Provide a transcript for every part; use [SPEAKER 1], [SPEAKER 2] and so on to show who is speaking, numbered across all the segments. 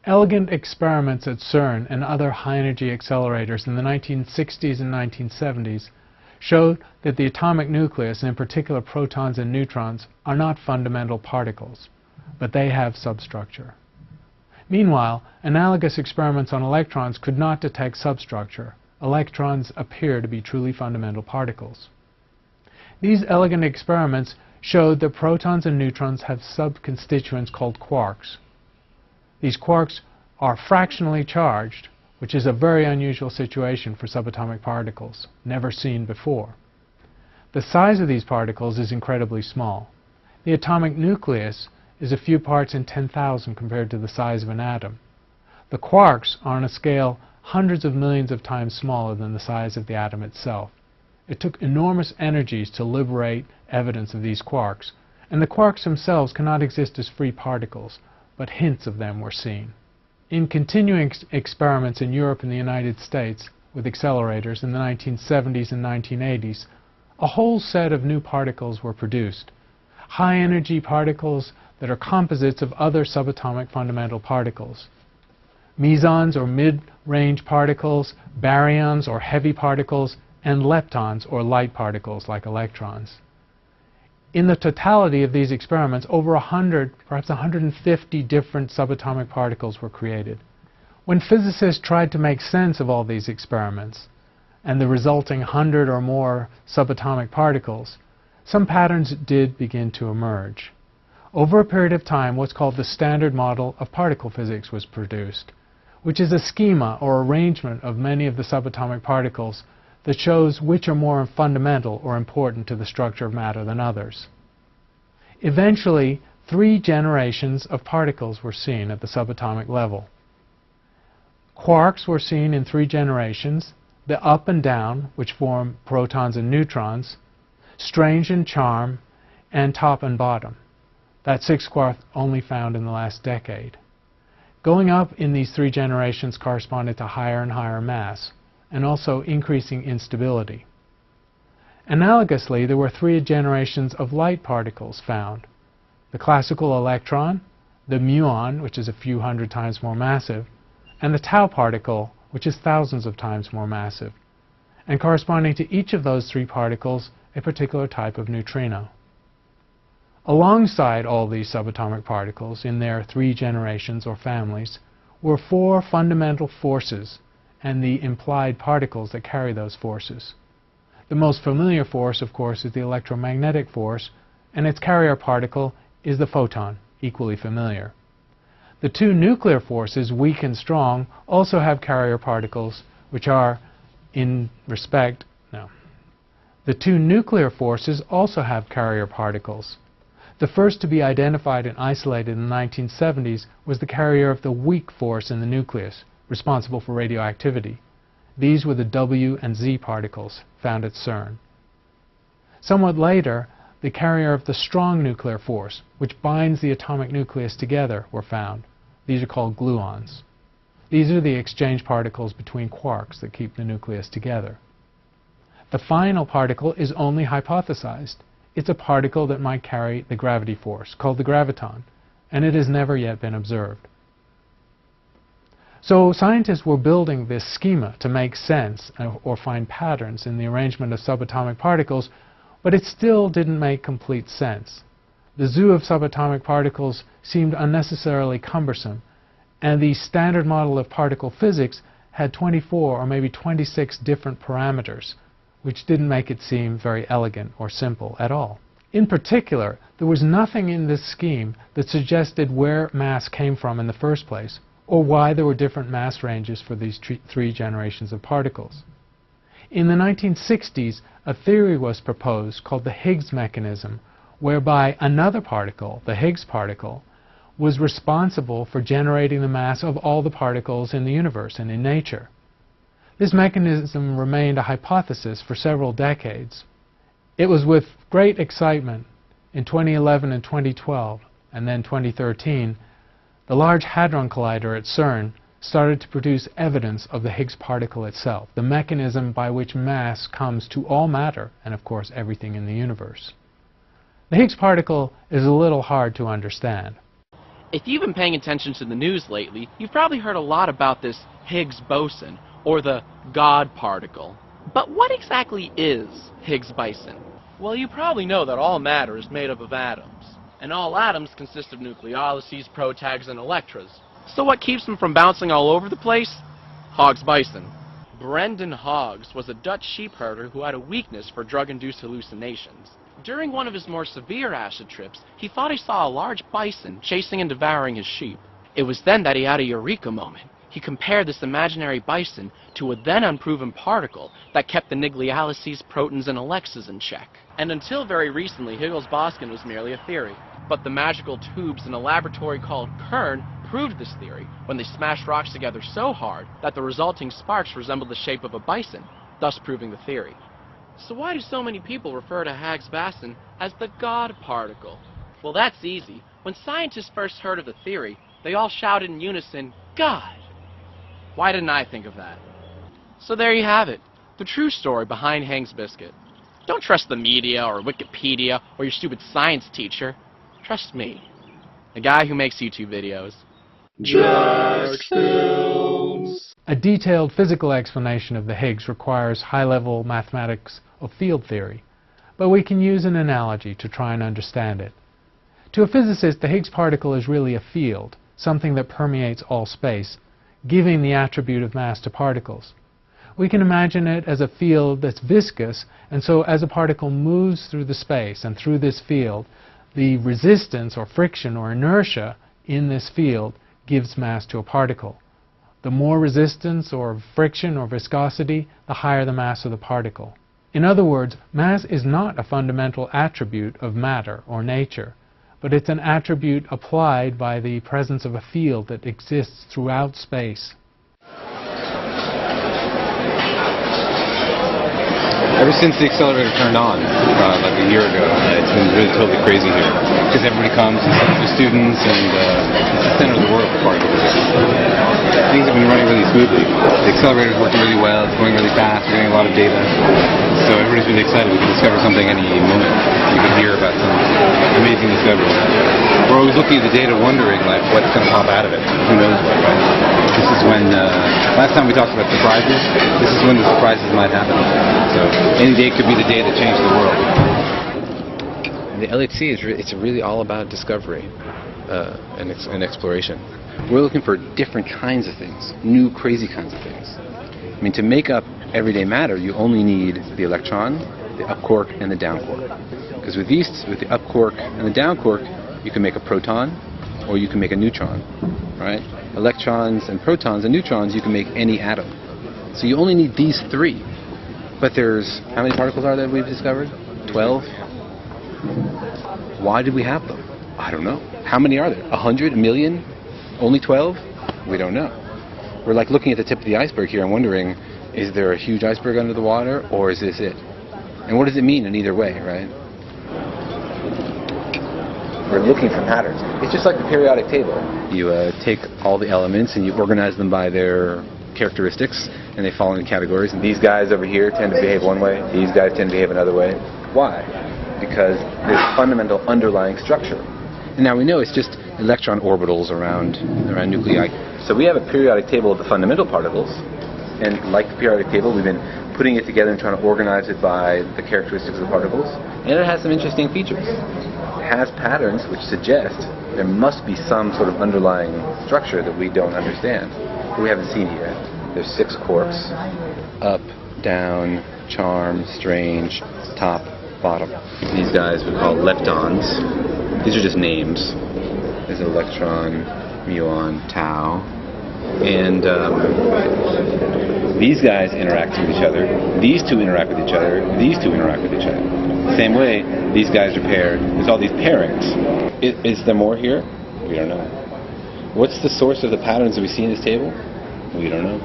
[SPEAKER 1] Elegant experiments at CERN and other high-energy accelerators in the 1960s and 1970s showed that the atomic nucleus, and in particular protons and neutrons, are not fundamental particles, but they have substructure. Meanwhile, analogous experiments on electrons could not detect substructure. Electrons appear to be truly fundamental particles. These elegant experiments showed that protons and neutrons have subconstituents called quarks. These quarks are fractionally charged, which is a very unusual situation for subatomic particles, never seen before. The size of these particles is incredibly small. The atomic nucleus is a few parts in 10,000 compared to the size of an atom. The quarks are on a scale hundreds of millions of times smaller than the size of the atom itself. It took enormous energies to liberate evidence of these quarks, and the quarks themselves cannot exist as free particles, but hints of them were seen. In continuing experiments in Europe and the United States with accelerators in the 1970s and 1980s, a whole set of new particles were produced. High-energy particles that are composites of other subatomic fundamental particles. Mesons, or mid-range particles, baryons, or heavy particles, and leptons, or light particles like electrons. In the totality of these experiments, over 100, perhaps 150 different subatomic particles were created. When physicists tried to make sense of all these experiments and the resulting 100 or more subatomic particles, some patterns did begin to emerge. Over a period of time, what's called the Standard Model of Particle Physics was produced, which is a schema or arrangement of many of the subatomic particles that shows which are more fundamental or important to the structure of matter than others. Eventually, 3 generations of particles were seen at the subatomic level. Quarks were seen in 3 generations, the up and down, which form protons and neutrons, strange and charm, and top and bottom. That 6th quark only found in the last decade. Going up in these 3 generations corresponded to higher and higher mass, and also increasing instability. Analogously, there were 3 generations of light particles found. The classical electron, the muon, which is a few hundred times more massive, and the tau particle, which is thousands of times more massive, and corresponding to each of those 3 particles, a particular type of neutrino. Alongside all these subatomic particles, in their 3 generations or families, were 4 fundamental forces and the implied particles that carry those forces. The most familiar force, of course, is the electromagnetic force, and its carrier particle is the photon, equally familiar. The 2 nuclear forces, weak and strong, also have carrier particles, which are, The 2 nuclear forces also have carrier particles. The first to be identified and isolated in the 1970s was the carrier of the weak force in the nucleus, responsible for radioactivity. These were the W and Z particles found at CERN. Somewhat later, the carrier of the strong nuclear force, which binds the atomic nucleus together, were found. These are called gluons. These are the exchange particles between quarks that keep the nucleus together. The final particle is only hypothesized. It's a particle that might carry the gravity force, called the graviton, and it has never yet been observed. So scientists were building this schema to make sense or find patterns in the arrangement of subatomic particles, but it still didn't make complete sense. The zoo of subatomic particles seemed unnecessarily cumbersome, and the Standard Model of Particle Physics had 24 or maybe 26 different parameters, which didn't make it seem very elegant or simple at all. In particular, there was nothing in this scheme that suggested where mass came from in the first place, or why there were different mass ranges for these 3 generations of particles. In the 1960s, a theory was proposed called the Higgs mechanism, whereby another particle, the Higgs particle, was responsible for generating the mass of all the particles in the universe and in nature. This mechanism remained a hypothesis for several decades. It was with great excitement in 2011 and 2012, and then 2013, the Large Hadron Collider at CERN started to produce evidence of the Higgs particle itself, the mechanism by which mass comes to all matter and, of course, everything in the universe. The Higgs particle is a little hard to understand.
[SPEAKER 2] If you've been paying attention to the news lately, you've probably heard a lot about this Higgs boson, or the God particle. But what exactly is Higgs boson? Well, you probably know that all matter is made up of atoms, and all atoms consist of nucleolyses, protags, and electrons. So what keeps them from bouncing all over the place? Higgs boson. Brendan Hoggs was a Dutch sheep herder who had a weakness for drug-induced hallucinations. During one of his more severe acid trips, he thought he saw a large bison chasing and devouring his sheep. It was then that he had a eureka moment. He compared this imaginary bison to a then unproven particle that kept the nucleolyses, protons, and alexas in check. And until very recently, Higgs boson was merely a theory. But the magical tubes in a laboratory called CERN proved this theory when they smashed rocks together so hard that the resulting sparks resembled the shape of a bison, thus proving the theory. So why do so many people refer to Higgs boson as the God particle? Well, that's easy. When scientists first heard of the theory, they all shouted in unison, "God!" Why didn't I think of that? So there you have it, the true story behind Higgs biscuit. Don't trust the media or Wikipedia or your stupid science teacher. Trust me, the guy who makes YouTube videos.
[SPEAKER 3] Jack's Films.
[SPEAKER 1] A detailed physical explanation of the Higgs requires high-level mathematics of field theory, but we can use an analogy to try and understand it. To a physicist, the Higgs particle is really a field, something that permeates all space, giving the attribute of mass to particles. We can imagine it as a field that's viscous, and so as a particle moves through the space and through this field, the resistance or friction or inertia in this field gives mass to a particle. The more resistance or friction or viscosity, the higher the mass of the particle. In other words, mass is not a fundamental attribute of matter or nature, but it's an attribute applied by the presence of a field that exists throughout space.
[SPEAKER 4] Ever since the accelerator turned on, like a year ago, it's been really totally crazy here. Because everybody comes, the students, and it's the center of the world for particle physics. Things have been running really smoothly. The accelerator's working really well, it's going really fast, we're getting a lot of data. So everybody's really excited. We can discover something any moment. You can hear about some amazing discoveries. We're always looking at the data wondering, like, what's going to pop out of it. Who knows what, right? This is when, last time we talked about surprises, this is when the surprises might happen. So any day could be the day that changed the world. The LHC it's really all about discovery and exploration. We're looking for different kinds of things, new crazy kinds of things. I mean, to make up everyday matter, you only need the electron, the up quark, and the down quark. Because with the up quark and the down quark, you can make a proton, or you can make a neutron, right? Electrons and protons and neutrons, you can make any atom. So you only need these three. But there's, how many particles are there we've discovered? 12? Why did we have them? I don't know. How many are there? 100? A million? Only 12? We don't know. We're like looking at the tip of the iceberg here and wondering, is there a huge iceberg under the water, or is this it? And what does it mean in either way, right? We're looking for patterns. It's just like the periodic table. You take all the elements and you organize them by their characteristics, and they fall into categories. And these guys over here tend to behave one way, these guys tend to behave another way. Why? Because there's fundamental underlying structure. And now we know it's just electron orbitals around nuclei. So we have a periodic table of the fundamental particles, and like the periodic table, we've been putting it together and trying to organize it by the characteristics of the particles. And it has some interesting features. It has patterns which suggest there must be some sort of underlying structure that we don't understand, but we haven't seen it yet. There's 6 quarks: up, down, charm, strange, top, bottom. These guys we call leptons. These are just names. There's electron, muon, tau. And these guys interact with each other. These two interact with each other. These two interact with each other. Same way, these guys are paired. There's all these pairings. Is there more here? We don't know. What's the source of the patterns that we see in this table? We don't know.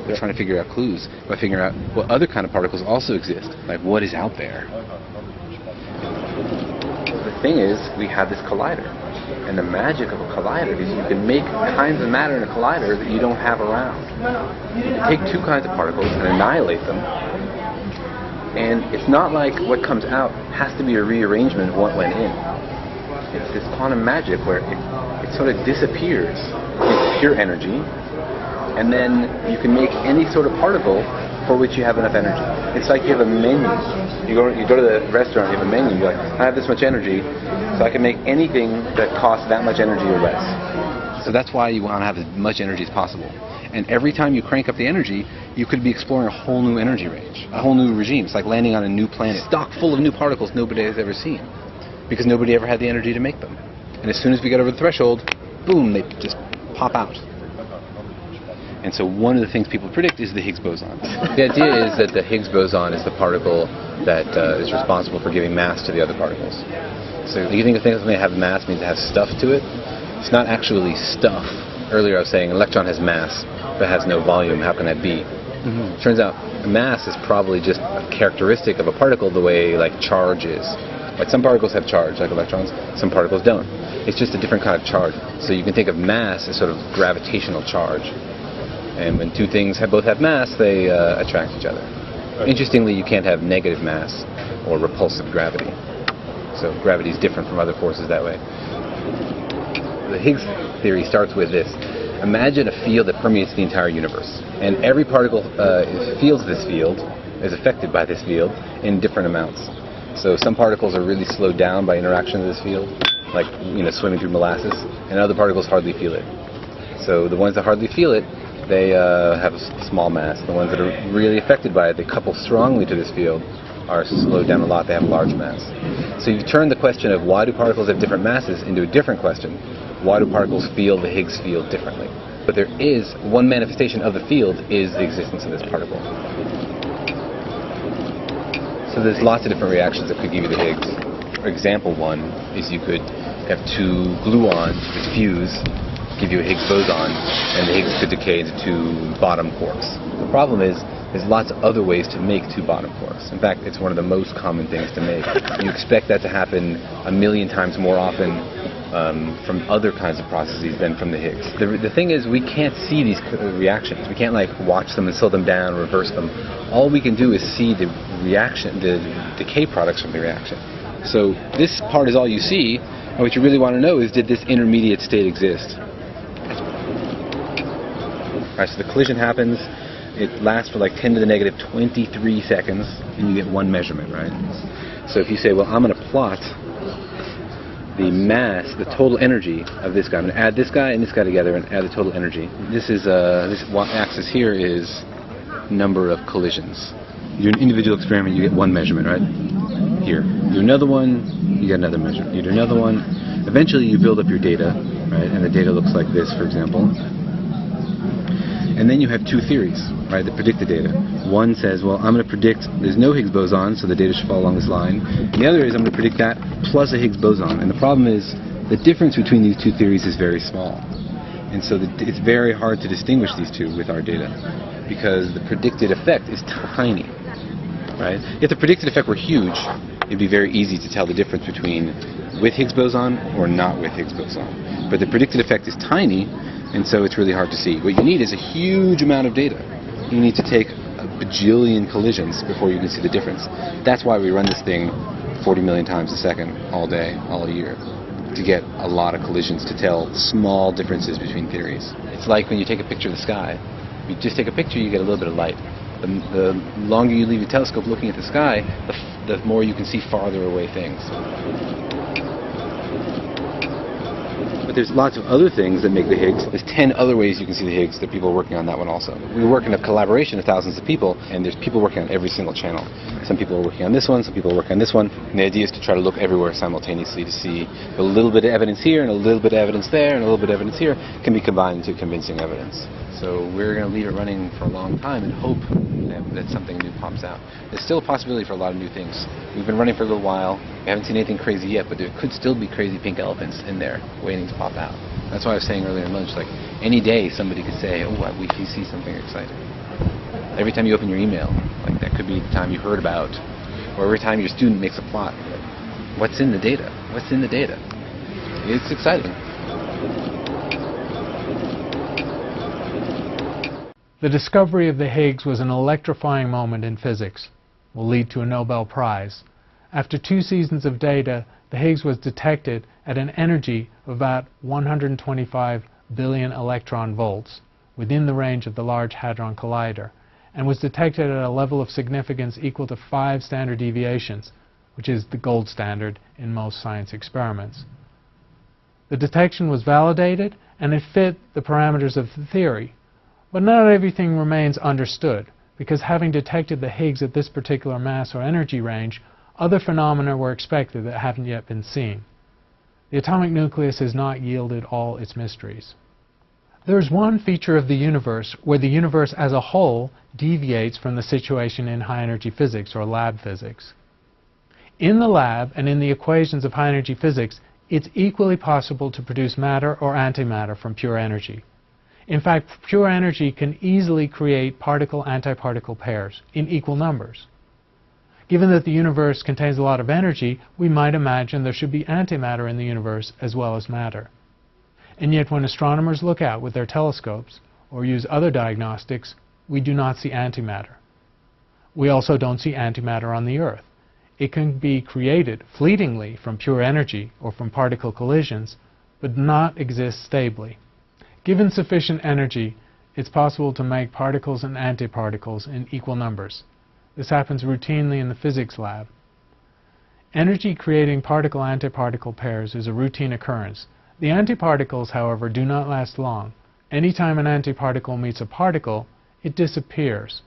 [SPEAKER 4] They're trying to figure out clues by figuring out what other kind of particles also exist. Like, what is out there? The thing is, we have this collider. And the magic of a collider is you can make kinds of matter in a collider that you don't have around. You take 2 kinds of particles and annihilate them. And it's not like what comes out has to be a rearrangement of what went in. It's this quantum magic where it sort of disappears into pure energy, and then you can make any sort of particle for which you have enough energy. It's like you have a menu. You go to the restaurant, you have a menu, you're like, I have this much energy, so I can make anything that costs that much energy or less. So that's why you want to have as much energy as possible. And every time you crank up the energy, you could be exploring a whole new energy range, a whole new regime. It's like landing on a new planet, stock full of new particles nobody has ever seen, because nobody ever had the energy to make them. And as soon as we get over the threshold, boom, they just pop out. And so one of the things people predict is the Higgs boson. The idea is that the Higgs boson is the particle that is responsible for giving mass to the other particles. So you think of things that have mass means it has stuff to it. It's not actually stuff. Earlier I was saying an electron has mass, but has no volume. How can that be? Turns out mass is probably just a characteristic of a particle the way like charge is. Like some particles have charge, like electrons, some particles don't. It's just a different kind of charge. So you can think of mass as sort of gravitational charge. And when two things both have mass, they attract each other. Interestingly, you can't have negative mass or repulsive gravity. So gravity is different from other forces that way. The Higgs theory starts with this. Imagine a field that permeates the entire universe. And every particle feels this field, is affected by this field in different amounts. So some particles are really slowed down by interaction with this field, like swimming through molasses, and other particles hardly feel it. So the ones that hardly feel it, they have a small mass. The ones that are really affected by it, they couple strongly to this field, are slowed down a lot, they have a large mass. So you turn the question of why do particles have different masses into a different question. Why do particles feel the Higgs field differently? But there is one manifestation of the field is the existence of this particle. So there's lots of different reactions that could give you the Higgs. For example, one is you could have two gluons that fuse, give you a Higgs boson, and the Higgs could decay into two bottom quarks. The problem is there's lots of other ways to make two bottom quarks. In fact, it's one of the most common things to make. You expect that to happen 1,000,000 times more often from other kinds of processes than from the Higgs. The thing is, we can't see these reactions. We can't like watch them and slow them down, reverse them. All we can do is see the reaction, the decay products from the reaction. So this part is all you see, and what you really want to know is, did this intermediate state exist? Alright, so the collision happens, it lasts for like 10 to the negative 23 seconds, and you get one measurement, right? So if you say, well, I'm going to plot the mass, the total energy of this guy. I'm going to add this guy and this guy together and add the total energy. This is this axis here is number of collisions. You do an individual experiment, you get one measurement, right? Here. You do another one, you get another measurement. You do another one. Eventually you build up your data, right? And the data looks like this, for example. And then you have two theories, right, that predict the data. One says, well, I'm going to predict there's no Higgs boson, so the data should fall along this line. And the other is I'm going to predict that plus a Higgs boson. And the problem is the difference between these two theories is very small. And so it's very hard to distinguish these two with our data, because the predicted effect is tiny, right? If the predicted effect were huge, it'd be very easy to tell the difference between with Higgs boson or not with Higgs boson. But the predicted effect is tiny, and so it's really hard to see. What you need is a huge amount of data. You need to take a bajillion collisions before you can see the difference. That's why we run this thing 40 million times a second, all day, all year, to get a lot of collisions to tell small differences between theories. It's like when you take a picture of the sky. If you just take a picture, you get a little bit of light. The longer you leave your telescope looking at the sky, the more you can see farther away things. But there's lots of other things that make the Higgs. There's 10 other ways you can see the Higgs that people are working on that one also. We work in a collaboration of thousands of people, and there's people working on every single channel. Some people are working on this one, some people are working on this one, and the idea is to try to look everywhere simultaneously to see a little bit of evidence here, and a little bit of evidence there, and a little bit of evidence here can be combined into convincing evidence. So we're going to leave it running for a long time and hope that something new pops out. There's still a possibility for a lot of new things. We've been running for a little while. We haven't seen anything crazy yet, but there could still be crazy pink elephants in there waiting to pop out. That's why I was saying earlier in lunch, like any day somebody could say, oh, we see something exciting. Every time you open your email, like that could be the time you heard about, or every time your student makes a plot. What's in the data? What's in the data? It's exciting.
[SPEAKER 1] The discovery of the Higgs was an electrifying moment in physics. Will lead to a Nobel Prize. After 2 seasons of data, the Higgs was detected at an energy of about 125 billion electron volts within the range of the Large Hadron Collider, and was detected at a level of significance equal to 5 standard deviations, which is the gold standard in most science experiments. The detection was validated, and it fit the parameters of the theory. But not everything remains understood, because having detected the Higgs at this particular mass or energy range, other phenomena were expected that haven't yet been seen. The atomic nucleus has not yielded all its mysteries. There is one feature of the universe where the universe as a whole deviates from the situation in high-energy physics or lab physics. In the lab and in the equations of high-energy physics, it's equally possible to produce matter or antimatter from pure energy. In fact, pure energy can easily create particle-antiparticle pairs in equal numbers. Given that the universe contains a lot of energy, we might imagine there should be antimatter in the universe as well as matter. And yet when astronomers look out with their telescopes or use other diagnostics, we do not see antimatter. We also don't see antimatter on the Earth. It can be created fleetingly from pure energy or from particle collisions, but not exist stably. Given sufficient energy, it's possible to make particles and antiparticles in equal numbers. This happens routinely in the physics lab. Energy creating particle-antiparticle pairs is a routine occurrence. The antiparticles, however, do not last long. Anytime an antiparticle meets a particle, it disappears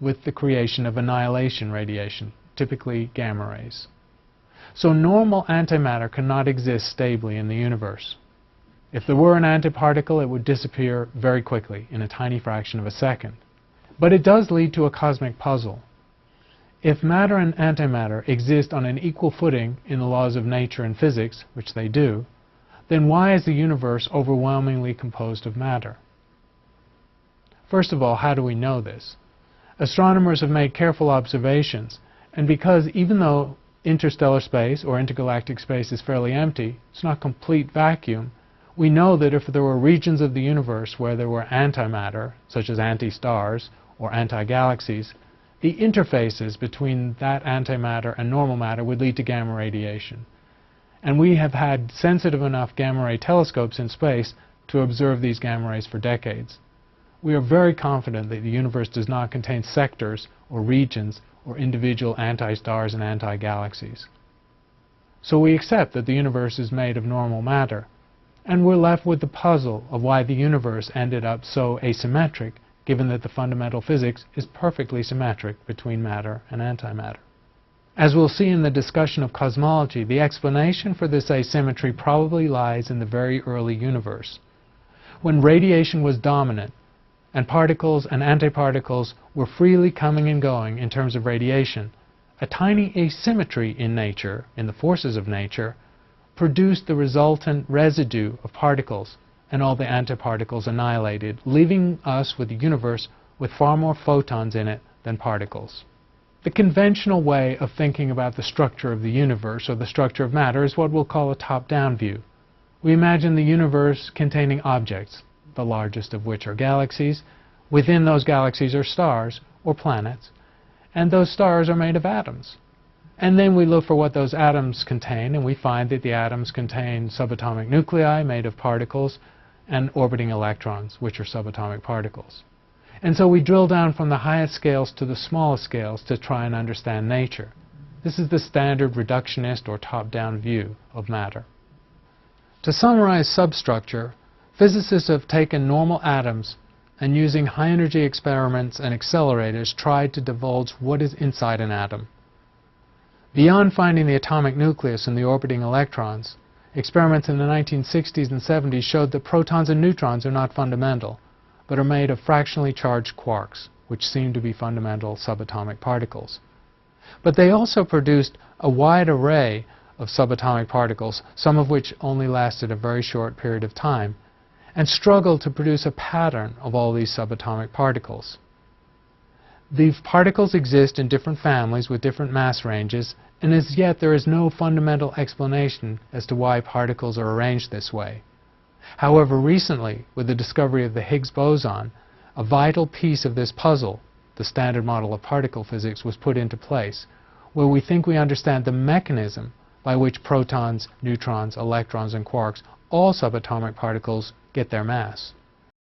[SPEAKER 1] with the creation of annihilation radiation, typically gamma rays. So normal antimatter cannot exist stably in the universe. If there were an antiparticle, it would disappear very quickly, in a tiny fraction of a second. But it does lead to a cosmic puzzle. If matter and antimatter exist on an equal footing in the laws of nature and physics, which they do, then why is the universe overwhelmingly composed of matter? First of all, how do we know this? Astronomers have made careful observations, and because even though interstellar space or intergalactic space is fairly empty, it's not complete vacuum, we know that if there were regions of the universe where there were antimatter, such as anti-stars or anti-galaxies, the interfaces between that antimatter and normal matter would lead to gamma radiation. And we have had sensitive enough gamma ray telescopes in space to observe these gamma rays for decades. We are very confident that the universe does not contain sectors or regions or individual anti-stars and anti-galaxies. So we accept that the universe is made of normal matter, and we're left with the puzzle of why the universe ended up so asymmetric, given that the fundamental physics is perfectly symmetric between matter and antimatter. As we'll see in the discussion of cosmology, the explanation for this asymmetry probably lies in the very early universe. When radiation was dominant, and particles and antiparticles were freely coming and going in terms of radiation, a tiny asymmetry in nature, in the forces of nature, produced the resultant residue of particles, and all the antiparticles annihilated, leaving us with a universe with far more photons in it than particles. The conventional way of thinking about the structure of the universe, or the structure of matter, is what we'll call a top-down view. We imagine the universe containing objects, the largest of which are galaxies. Within those galaxies are stars, or planets, and those stars are made of atoms. And then we look for what those atoms contain, and we find that the atoms contain subatomic nuclei made of particles and orbiting electrons, which are subatomic particles. And so we drill down from the highest scales to the smallest scales to try and understand nature. This is the standard reductionist or top-down view of matter. To summarize substructure, physicists have taken normal atoms and using high-energy experiments and accelerators tried to divulge what is inside an atom. Beyond finding the atomic nucleus and the orbiting electrons, experiments in the 1960s and 70s showed that protons and neutrons are not fundamental, but are made of fractionally charged quarks, which seem to be fundamental subatomic particles. But they also produced a wide array of subatomic particles, some of which only lasted a very short period of time, and struggled to produce a pattern of all these subatomic particles. These particles exist in different families with different mass ranges, and as yet there is no fundamental explanation as to why particles are arranged this way. However, recently, with the discovery of the Higgs boson, a vital piece of this puzzle, the standard model of particle physics, was put into place, where we think we understand the mechanism by which protons, neutrons, electrons, and quarks, all subatomic particles, get their mass.